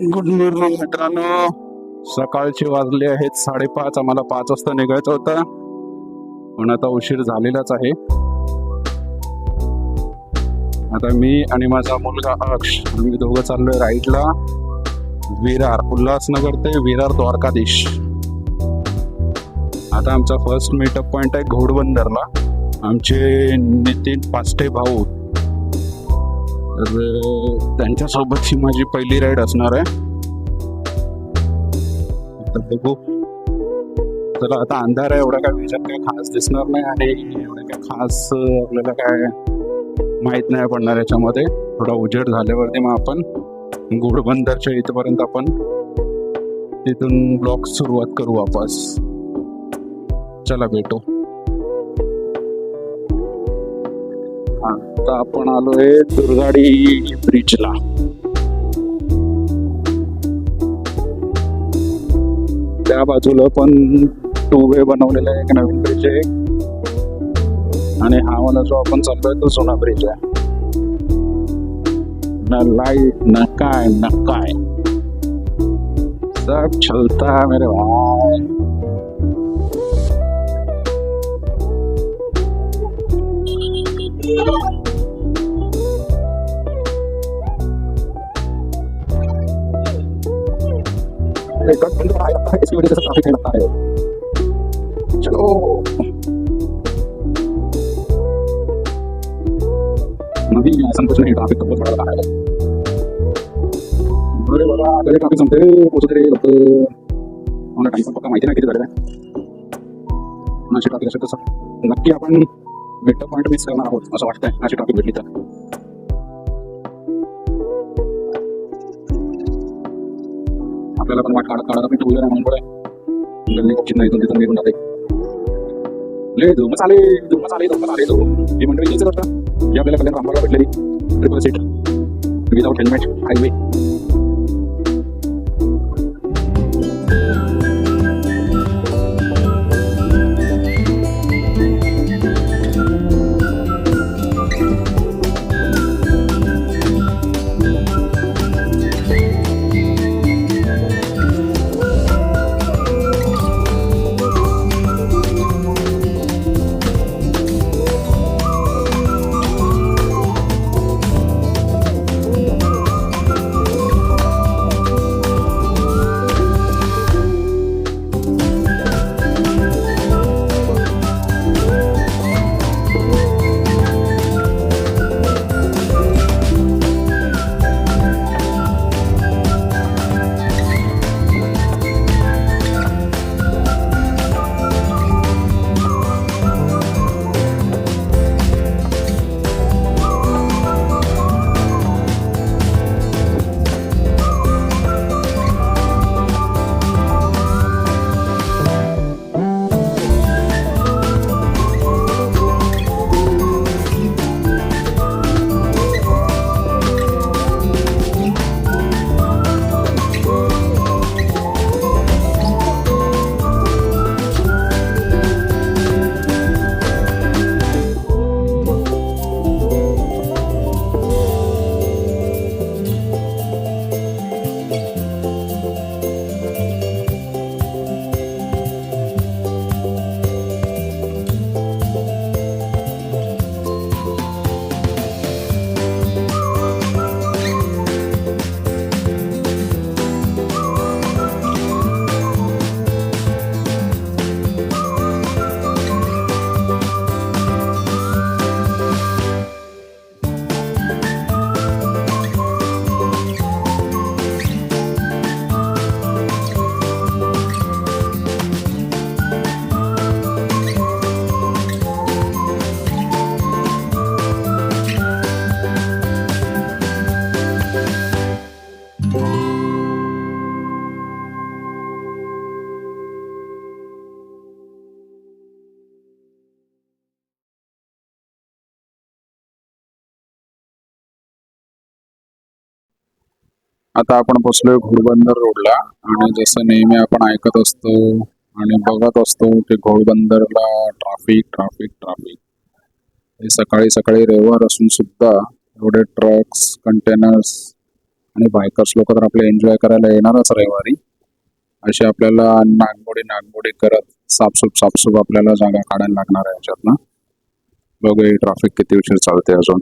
Good morning मित्रांनो. सकाळचे वाजले आहेत 5:30. आम्हाला 5 वाजता निघायचं होतं, पण आता उशीर झालेलाच आहे. आता मी आणि माझा मुलगा अक्ष आम्ही दोघं चाललोय राईडला. विरार, उल्हासनगर ते विरार द्वारकाधीश. आता आमचा फर्स्ट मीटअप पॉइंट आहे घोडबंदरला. आमचे नितीन पास्टे भाऊ, तर त्यांच्यासोबतची माझी पहिली राईड असणार आहे. तर बघू. चला, आता अंधार आहे, एवढा काय विचार काय खास दिसणार नाही आणि एवढं काय खास आपल्याला काय माहीत नाही पडणार याच्यामध्ये. थोडा उजेड झाल्यावरती मग आपण घोडबंदरच्या इथपर्यंत आपण तिथून ब्लॉग सुरुवात करू वापस. चला भेटू. आता आपण आलोय दुर्गाडी ब्रिजला. त्या बाजूला पण 2 वे बनवलेला आहे, एक नवीन ब्रिज आहे, आणि हा वाला जो आपण चाललोय तो जुना ब्रिज आहे. न लाईट न काय न काय, सब चलता है मेरे भाई. इसी वजह से ट्रैफिक लगता है. चलो, नहीं ऐसा कुछ नहीं, ट्रैफिक तो बहुत बड़ा लगा है. अरे बाबा, अरे ट्रॅफिक संपते पोहोचते रे लोक. मला टाइम पक्का माहिती नाही किती झालेला आहे. नाशी ट्रॅफिक असेल तसं नक्की आपण मेट्रो पॉईंट मिस करणार आहोत असं वाटतंय. नाशी ट्रॅफिक भेटली तर आपल्याला पण वाट काढत आपण 2 व्हीलर म्हणून पडे गल्ली खूप चिन्ह इथून तिथून निघून जाते. ले धुमस आले ही मंडळी यायचं करता. ही आपल्याला कल्याण रामबागला भेटलेली triple seat without helmet highway. आता आपण पोचलोय घोडबंदर रोडला, आणि जसं नेहमी आपण ऐकत असतो आणि बघत असतो की घोडबंदरला ट्रॅफिक ट्रॅफिक ट्रॅफिक. हे सकाळी सकाळी रविवार असून सुद्धा एवढे ट्रक्स, कंटेनर्स आणि बायकर्स लोक तर आपले एन्जॉय करायला येणारच रविवारी. असे आपल्याला नागमोडी करत साफसूप आपल्याला जागा काढायला लागणार आहे याच्यातनं. बघूया ट्रॅफिक किती उशीर चालते अजून.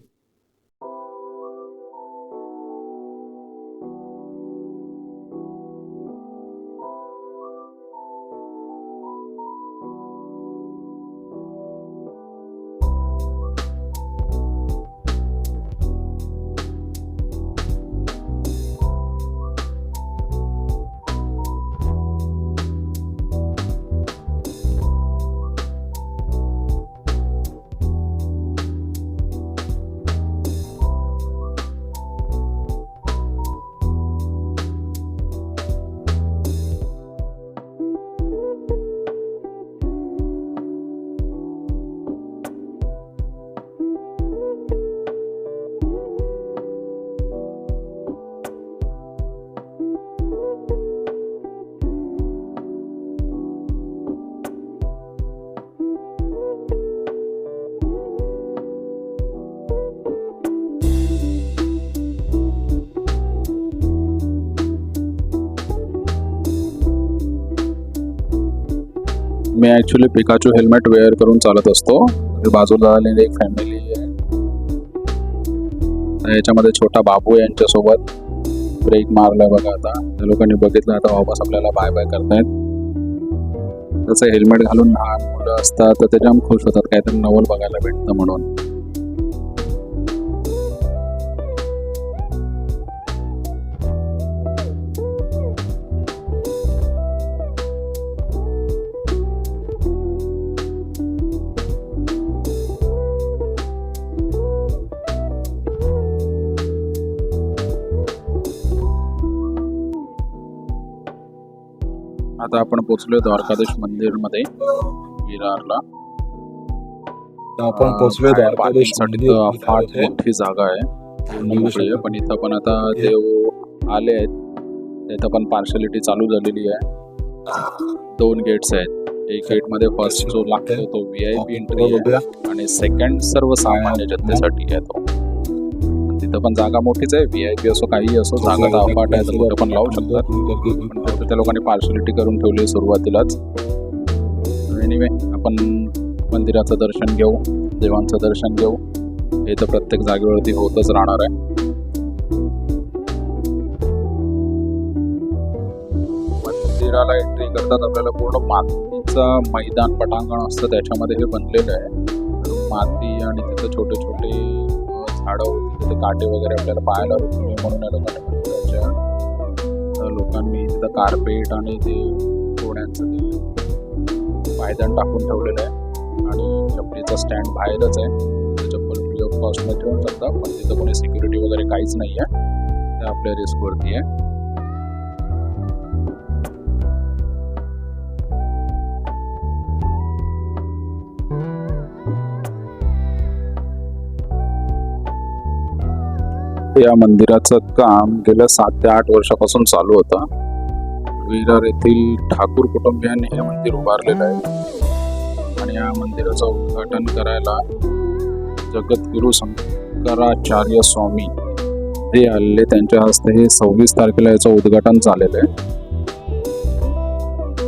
मी ॲक्च्युली पिकाचू हेल्मेट वेअर करून चालत असतो. बाजूला आलेली एक फॅमिली आहे, याच्यामध्ये छोटा बाबू आहे यांच्यासोबत. ब्रेक मारलाय बघा आता. त्या लोकांनी बघितलं, आता वापस आपल्याला बाय बाय करतायत. तसं हेल्मेट घालून लहान मुलं असतात तर ते जाम खुश होतात, काहीतरी नवल बघायला भेटतं म्हणून. आता आपण पोहोचलोय द्वारकाधीश मंदिर मध्ये विरारला. आपण पोहोचलोय द्वारकाधीश साठी फार मोठी जागा आहे, मोकळी आहे. पण इथं पण आता देव आले आहेत. इथं पण पार्शलिटी चालू झालेली आहे. 2 गेट्स आहेत. एक गेट मध्ये फर्स्ट जो लागतो तो VIP एंट्री आहे आणि सेकंड सर्वसामान्य जनतेसाठी आहे तो. तिथं पण जागा मोठीच आहे. VIP असो काही असो, जागा तर अफाट आहे, तर कुठं पण लावू शकतात. पण त्या लोकांनी पार्शलिटी करून ठेवली सुरुवातीलाच. एनिवे, आपण मंदिराचं दर्शन घेऊ, देवांचं दर्शन घेऊ. हे तर प्रत्येक जागेवरती होतच राहणार आहे. मंदिराला एंट्री करतात आपल्याला पूर्ण मातीचं मैदान पटांगण असतं, त्याच्यामध्ये हे बनलेलं आहे. माती आणि तिथं छोटे छोटे झाडं होती, तिथे काटे वगैरे आपल्याला पाहायला होते. म्हणून या लोकांनी तिथं कार्पेट आणि ते घोड्यांचं ते पायदान टाकून ठेवलेलं आहे. आणि चपलीचा स्टँड बाहेरच आहे, चप्पल फ्री ऑफ कॉस्टमध्ये ठेवून शकता. पण तिथं कोणी सिक्युरिटी वगैरे काहीच नाही आहे, ते आपल्या रिस्कवरती आहे. या मंदिराचं काम गेल्या 7 ते 8 वर्षापासून चालू होतं. विरार येथील ठाकूर कुटुंबियांनी हे मंदिर उभारलेलं आहे. आणि या मंदिराचं उद्घाटन करायला जगद्गुरू शंकराचार्य स्वामी हे आलेले. त्यांच्या हस्ते हे 26 तारखेला याचं उद्घाटन झालेलं आहे.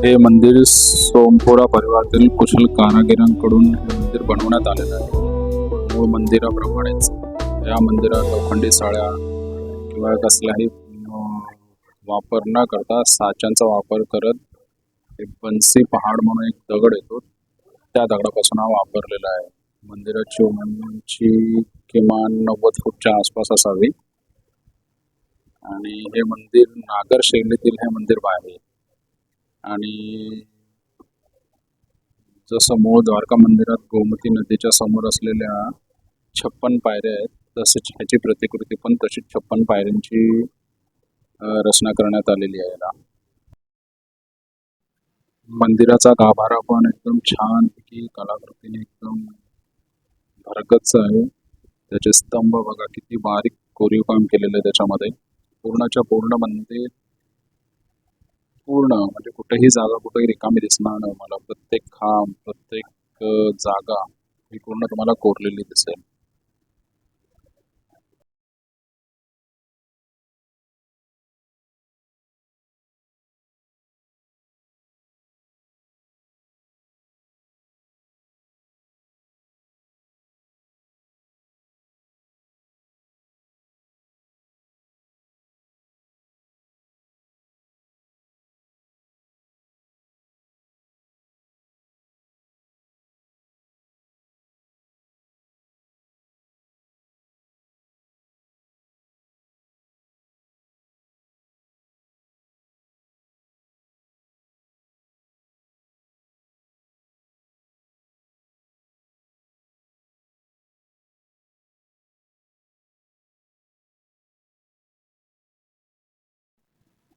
हे मंदिर सोमपुरा परिवारातील कुशल कारागिरांकडून हे मंदिर बनवण्यात आलेलं आहे. मूळ मंदिराप्रमाणेच या मंदिरात लोखंडी साळ्या किंवा कसलाही वापर न करता साच्यांचा वापर करत बन्सी पहाड म्हणून एक दगड येतो, त्या दगडापासून हा वापरलेला आहे. मंदिराची उंची किमान 90 फूटच्या आसपास असावी. आणि हे मंदिर नागर शैलीतील हे मंदिर आहे. आणि जसं मूळ द्वारका मंदिरात गोमती नदीच्या समोर असलेल्या 56 पायऱ्या आहेत, तसेच ह्याची प्रतिकृती पण तशी 56 पायऱ्यांची रचना करण्यात आलेली आहे. मंदिराचा गाभारा पण एकदम छानपैकी कलाकृतीने एकदम भरगच्च आहे. त्याचे स्तंभ बघा किती बारीक कोरीव काम केलेलं आहे त्याच्यामध्ये. पूर्णच्या पूर्ण मंदिर पूर्ण म्हणजे कुठेही जागा कुठेही रिकामी दिसणार नाही मला. प्रत्येक खांब, प्रत्येक जागा ही पूर्ण तुम्हाला कोरलेली दिसेल.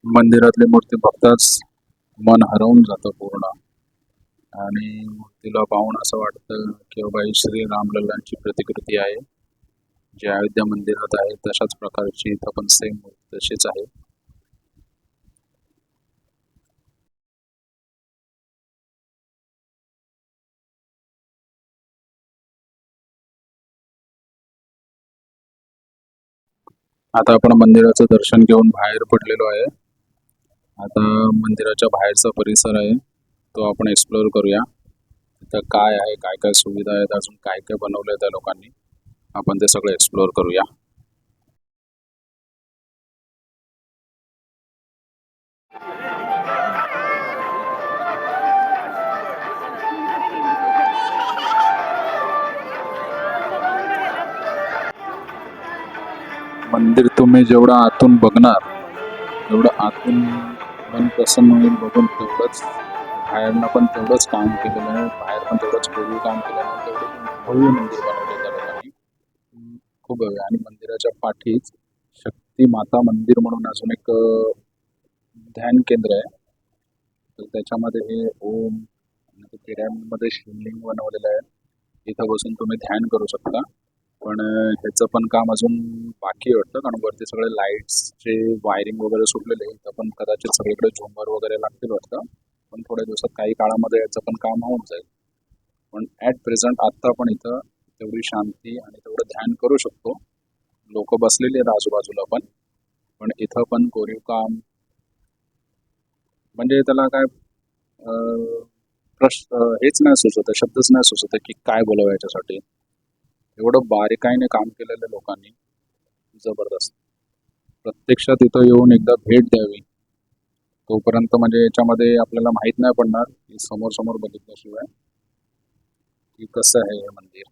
मंदिरातली मूर्ती बघताच मन हरवून जातं पूर्ण. आणि मूर्तीला पाहून असं वाटतं की बाबा ही श्री रामलल्लांची प्रतिकृती आहे. जी अयोध्या मंदिरात आहे तशाच प्रकारची इथं पण सेम मूर्ती तशीच आहे. आता आपण मंदिराचं दर्शन घेऊन बाहेर पडलेलो आहे. आता मंदिराच्या बाहेरचा परिसर आहे तो आपण एक्सप्लोअर करूया. तिथं काय आहे, काय काय सुविधा आहेत, अजून काय काय बनवलंय त्या लोकांनी, आपण ते सगळं एक्सप्लोअर करूया. मंदिर तुम्ही जेवढं आतून बघणार तेवढं आतून मन प्रसन्न होईल बघून. तेवढंच बाहेरनं पण तेवढंच काम केलेलं आहे, बाहेर पण तेवढंच भव्य काम केलेलं आहे, तेवढं भव्य मंदिर बनवलं त्या लोकांनी. खूप भव्य. आणि मंदिराच्या पाठीच शक्ती माता मंदिर म्हणून अजून एक ध्यान केंद्र आहे. तर त्याच्यामध्ये हे ओम आणि ते पिरॅमिडमध्ये शिवलिंग बनवलेलं आहे. इथं बसून तुम्ही ध्यान करू शकता. पण ह्याचं पण काम अजून बाकी आहे वाटतं, कारण वरती सगळे लाईट्सचे वायरिंग वगैरे सुटलेले आहे. इथं पण कदाचित सगळीकडे झुंबर वगैरे लागतील वाटतं. पण थोड्या दिवसात काही काळामध्ये याचं पण काम होऊन जाईल. पण ॲट प्रेझेंट आत्ता पण इथं तेवढी शांती आणि तेवढं ध्यान करू शकतो. लोक बसलेली आहेत आजूबाजूला पण. पण इथं पण कोरीव काम म्हणजे त्याला काय हेच नाही सुचत आहे, शब्दच नाही सुचत आहे की काय बोलावं याच्यासाठी. एवढं बारीकाईने काम केलेलं लोकांनी, जबरदस्त. प्रत्यक्षात इथं येऊन एकदा भेट द्यावी. तोपर्यंत म्हणजे याच्यामध्ये आपल्याला माहित नाही पडणार की समोर समोर बघितल्याशिवाय की कसं आहे हे मंदिर.